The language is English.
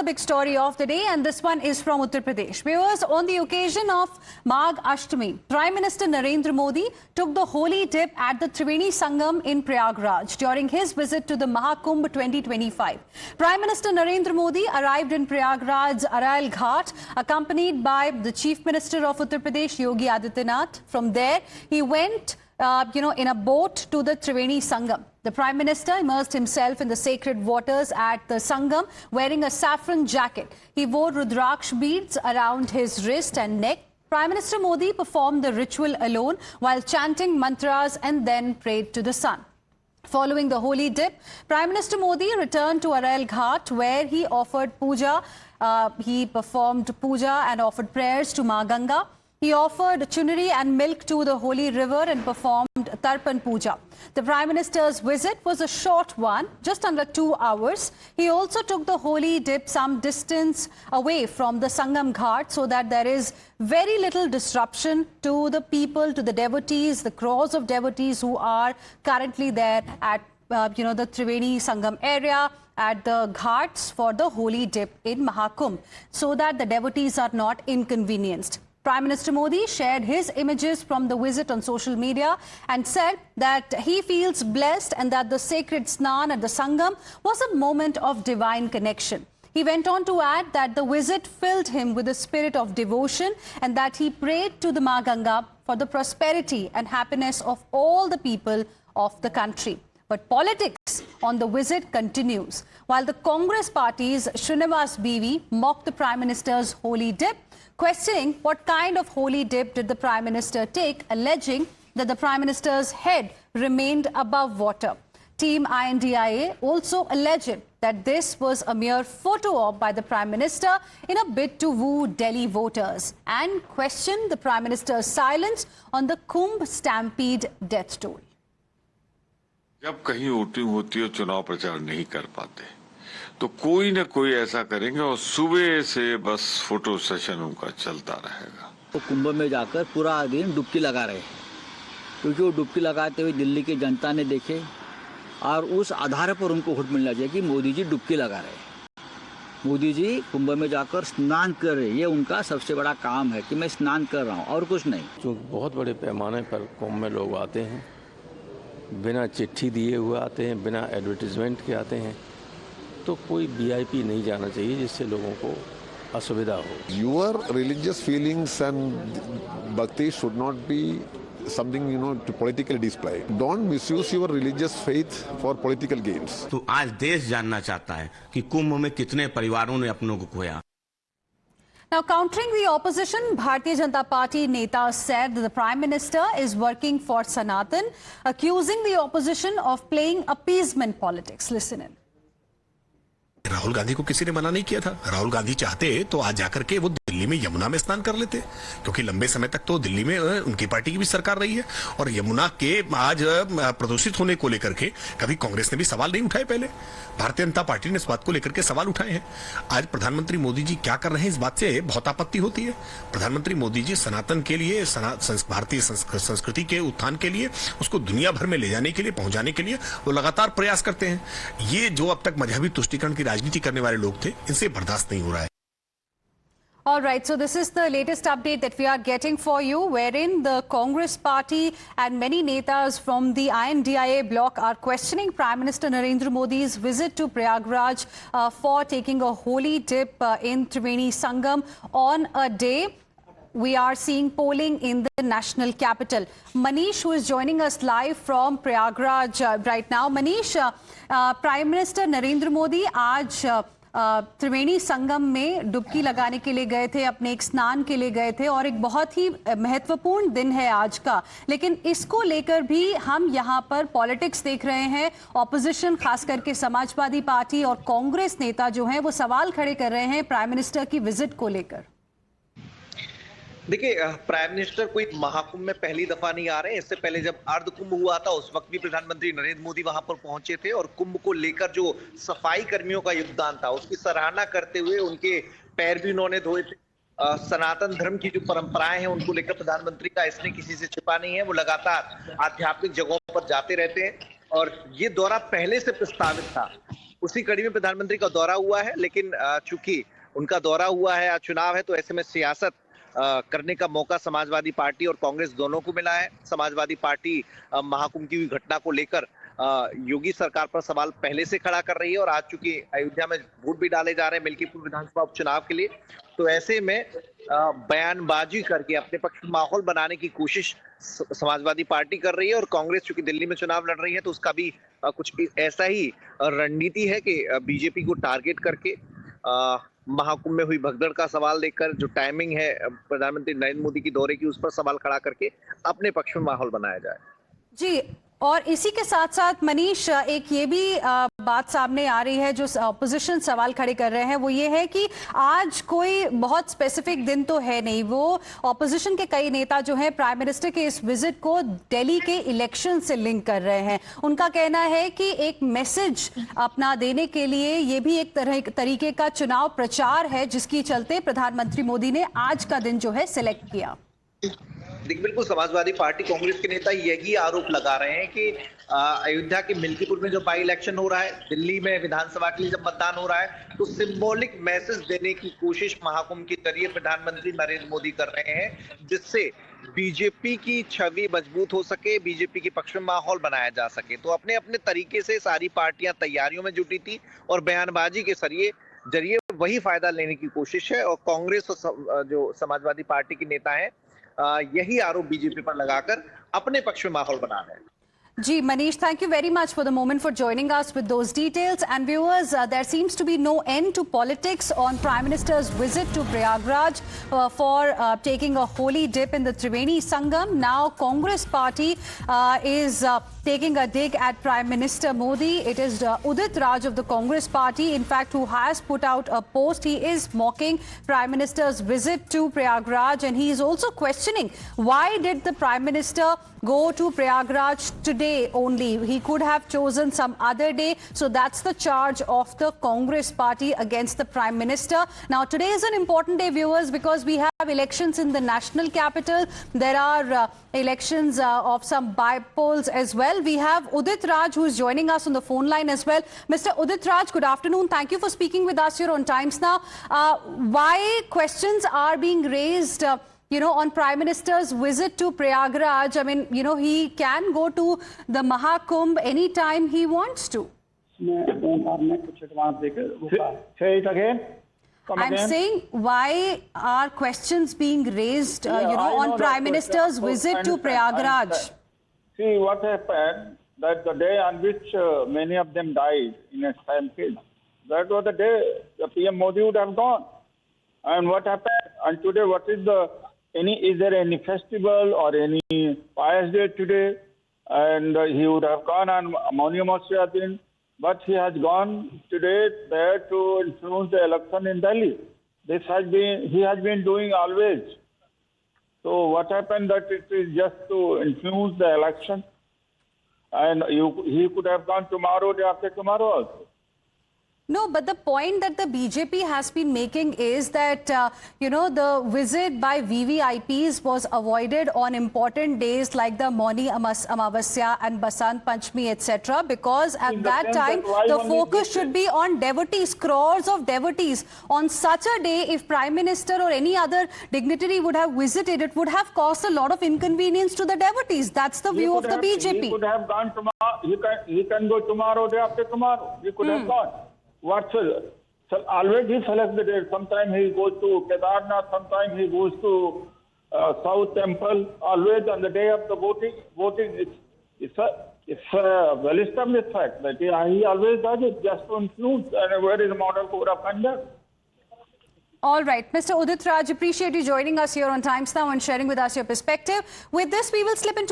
another big story of the day, and this one is from Uttar Pradesh. Viewers, on the occasion of Magh Ashtami, Prime Minister Narendra Modi took the holy dip at the Triveni Sangam in Prayagraj during his visit to the Mahakumbh 2025. Prime Minister Narendra Modi arrived in Prayagraj Arail Ghat, accompanied by the Chief Minister of Uttar Pradesh, Yogi Adityanath. From there, he went in a boat to the Triveni Sangam. The Prime Minister immersed himself in the sacred waters at the Sangam wearing a saffron jacket. He wore Rudraksh beads around his wrist and neck. Prime Minister Modi performed the ritual alone while chanting mantras and then prayed to the sun. Following the holy dip, Prime Minister Modi returned to Arail Ghat where he offered puja. He performed puja and offered prayers to Ma Ganga. He offered chunari and milk to the holy river and performed Tarpan Puja. The Prime Minister's visit was a short one, just under 2 hours. He also took the holy dip some distance away from the Sangam Ghat so that there is very little disruption to the people, to the devotees, the crores of devotees who are currently there at the Triveni Sangam area, at the ghats for the holy dip in Mahakumbh, so that the devotees are not inconvenienced. Prime Minister Modi shared his images from the visit on social media and said that he feels blessed and that the sacred snan at the Sangam was a moment of divine connection. He went on to add that the visit filled him with a spirit of devotion and that he prayed to the Ma Ganga for the prosperity and happiness of all the people of the country. But politics on the visit continues. While the Congress party's Srinivas BV mocked the Prime Minister's holy dip, questioning what kind of holy dip did the Prime Minister take, alleging that the Prime Minister's head remained above water. Team INDIA also alleged that this was a mere photo op by the Prime Minister in a bid to woo Delhi voters and questioned the Prime Minister's silence on the Kumbh Stampede death toll. जब कहीं voting होती है चुनाव प्रचार नहीं कर पाते तो कोई न कोई ऐसा करेंगे और सुबह से बस फोटो सेशन उनका चलता रहेगा। तो कुंभ में जाकर पूरा दिन डुबकी लगा रहे क्योंकि वो डुबकी लगाते हुए दिल्ली की जनता ने देखे और उस आधार पर उनको वोट मिलना चाहिए कि मोदी जी डुबकी लगा रहे। मोदी जी कुंभ में जाकर स्नान कर रहे, ये उनका सबसे बड़ा काम है कि मैं स्नान कर रहा हूँ और कुछ नहीं। जो बहुत बड़े पैमाने पर कुंभ में लोग आते हैं, बिना चिट्ठी दिए हुए आते हैं, बिना एडवर्टीजमेंट के आते हैं, तो कोई वीआईपी नहीं जाना चाहिए जिससे लोगों को असुविधा हो। Your religious feelings and bhakti should not be something to politically display. Don't misuse your religious faith for political gains. तो आज देश जानना चाहता है कि कुंभ में कितने परिवारों ने अपनों को खोया। Now, countering the opposition, Bharatiya Janata Party Neta said that the Prime Minister is working for Sanatan, accusing the opposition of playing appeasement politics. Listen in. Rahul Gandhi को किसी ने मना नहीं किया था। राहुल गांधी चाहते तो आज जाकर के वो दिल्ली में यमुना में स्नान कर लेते, क्योंकि लंबे समय तक तो दिल्ली में उनकी पार्टी की भी सरकार रही है और यमुना के आज प्रदूषित होने को लेकर के कभी कांग्रेस ने भी सवाल नहीं उठाए। पहले भारतीय जनता पार्टी ने इस बात को लेकर के सवाल उठाए हैं। आज प्रधानमंत्री मोदी जी क्या कर रहे हैं, इस बात से बहुत आपत्ति होती है। प्रधानमंत्री मोदी जी सनातन के लिए, भारतीय संस्कृति के उत्थान के लिए, उसको दुनिया भर में ले जाने के लिए, पहुंचाने के लिए वो लगातार प्रयास करते हैं। ये जो अब तक मजहबी तुष्टीकरण की राजनीति करने वाले लोग थे, इनसे बर्दाश्त नहीं हो रहा है। All right, so this is the latest update that we are getting for you, wherein the Congress party and many netas from the INDIA bloc are questioning Prime Minister Narendra Modi's visit to Prayagraj for taking a holy dip in Triveni Sangam on a day we are seeing polling in the national capital. Manish, who is joining us live from Prayagraj right now. Manish, Prime Minister Narendra Modi आज त्रिवेणी संगम में डुबकी लगाने के लिए गए थे, अपने एक स्नान के लिए गए थे और एक बहुत ही महत्वपूर्ण दिन है आज का। लेकिन इसको लेकर भी हम यहाँ पर पॉलिटिक्स देख रहे हैं। ऑपोजिशन, खास करके समाजवादी पार्टी और कांग्रेस नेता जो हैं वो सवाल खड़े कर रहे हैं प्राइम मिनिस्टर की विजिट को लेकर। देखिए, प्राइम मिनिस्टर कोई महाकुंभ में पहली दफा नहीं आ रहे हैं। इससे पहले जब अर्ध कुंभ हुआ था उस वक्त भी प्रधानमंत्री नरेंद्र मोदी वहां पर पहुंचे थे और कुंभ को लेकर जो सफाई कर्मियों का योगदान था उसकी सराहना करते हुए उनके पैर भी उन्होंने धोए थे। सनातन धर्म की जो परंपराएं हैं उनको लेकर प्रधानमंत्री का इसमें किसी से छिपा नहीं है। वो लगातार आध्यात्मिक जगहों पर जाते रहते हैं और ये दौरा पहले से प्रस्तावित था। उसी कड़ी में प्रधानमंत्री का दौरा हुआ है, लेकिन चूंकि उनका दौरा हुआ है, आज चुनाव है, तो ऐसे में सियासत करने का मौका समाजवादी पार्टी और कांग्रेस दोनों को मिला है। समाजवादी पार्टी महाकुंभ की हुई घटना को लेकर योगी सरकार पर सवाल पहले से खड़ा कर रही है, और आज चूंकि अयोध्या में वोट भी डाले जा रहे हैं मिल्कीपुर विधानसभा उपचुनाव के लिए, तो ऐसे में बयानबाजी करके अपने पक्ष में माहौल बनाने की कोशिश समाजवादी पार्टी कर रही है। और कांग्रेस चूंकि दिल्ली में चुनाव लड़ रही है, तो उसका भी कुछ ऐसा ही रणनीति है कि बीजेपी को टारगेट करके महाकुंभ में हुई भगदड़ का सवाल लेकर जो टाइमिंग है प्रधानमंत्री नरेंद्र मोदी की दौरे की, उस पर सवाल खड़ा करके अपने पक्ष में माहौल बनाया जाए। जी, और इसी के साथ साथ मनीष, एक ये भी बात सामने आ रही है जो ऑपोजिशन सवाल खड़े कर रहे हैं, वो ये है कि आज कोई बहुत स्पेसिफिक दिन तो है नहीं। वो ऑपोजिशन के कई नेता जो हैं प्राइम मिनिस्टर के इस विजिट को दिल्ली के इलेक्शन से लिंक कर रहे हैं। उनका कहना है कि एक मैसेज अपना देने के लिए ये भी एक तरीके का चुनाव प्रचार है, जिसकी चलते प्रधानमंत्री मोदी ने आज का दिन जो है सिलेक्ट किया। देखिए, बिल्कुल समाजवादी पार्टी कांग्रेस के नेता यही आरोप लगा रहे हैं कि अयोध्या के मिल्कीपुर में जो बाई इलेक्शन हो रहा है, दिल्ली में विधानसभा के लिए जब मतदान हो रहा है, तो सिंबॉलिक मैसेज देने की कोशिश महाकुंभ के जरिए प्रधानमंत्री नरेंद्र मोदी कर रहे हैं, जिससे बीजेपी की छवि मजबूत हो सके, बीजेपी के पक्ष में माहौल बनाया जा सके। तो अपने अपने तरीके से सारी पार्टियां तैयारियों में जुटी थी और बयानबाजी के जरिए वही फायदा लेने की कोशिश है। और कांग्रेस और जो समाजवादी पार्टी के नेता हैं यही आरोप बीजेपी पर लगाकर अपने पक्ष में माहौल बना रहे हैं। Ji, Manish, thank you very much for the moment for joining us with those details. And viewers, there seems to be no end to politics on Prime Minister's visit to Prayagraj for taking a holy dip in the Triveni Sangam. Now, Congress party is taking a dig at Prime Minister Modi. It is Udit Raj of the Congress party, in fact, who has put out a post. He is mocking Prime Minister's visit to Prayagraj, and he is also questioning why did the Prime Minister go to Prayagraj today only. He could have chosen some other day. So that's the charge of the Congress party against the Prime Minister. Now, today is an important day, viewers, because we have elections in the national capital. There are elections of some by-polls as well. We have Udit Raj, who is joining us on the phone line as well. Mr. Udit Raj, good afternoon. Thank you for speaking with us here on Times Now. Why questions are being raised on Prime Minister's visit to Prayagraj? I mean, he can go to the Mahakumbh anytime he wants to. Say it again. I'm saying, why are questions being raised, on Prime Minister's visit to Prayagraj? See, what happened, that the day on which many of them died in a stampede, that was the day the PM Modi would have gone. And what happened? And today, is there any festival or any pious day today? And he would have gone on Mauni Masjid, but he has gone today there to influence the election in Delhi. He has been doing always. So what happened that it is just to influence the election, and he could have gone tomorrow, day after tomorrow also. No, but the point that the BJP has been making is that, the visit by VVIPs was avoided on important days like the Mauni Amavasya and Basant Panchami, etc. because at that time, the focus should be on devotees, crores of devotees. On such a day, if Prime Minister or any other dignitary would have visited, it would have caused a lot of inconvenience to the devotees. That's the view of the BJP. He could have gone tomorrow. He can go tomorrow, day after tomorrow. He could have gone. So always he selects the date. Sometimes he goes to Kedarnath, sometimes he goes to South Temple. Always on the day of the voting it's a well-established fact that he always does it just to influence and where is the model code of conduct. All right, Mr. Udit Raj, appreciate you joining us here on Times Now and sharing with us your perspective. With this, we will slip into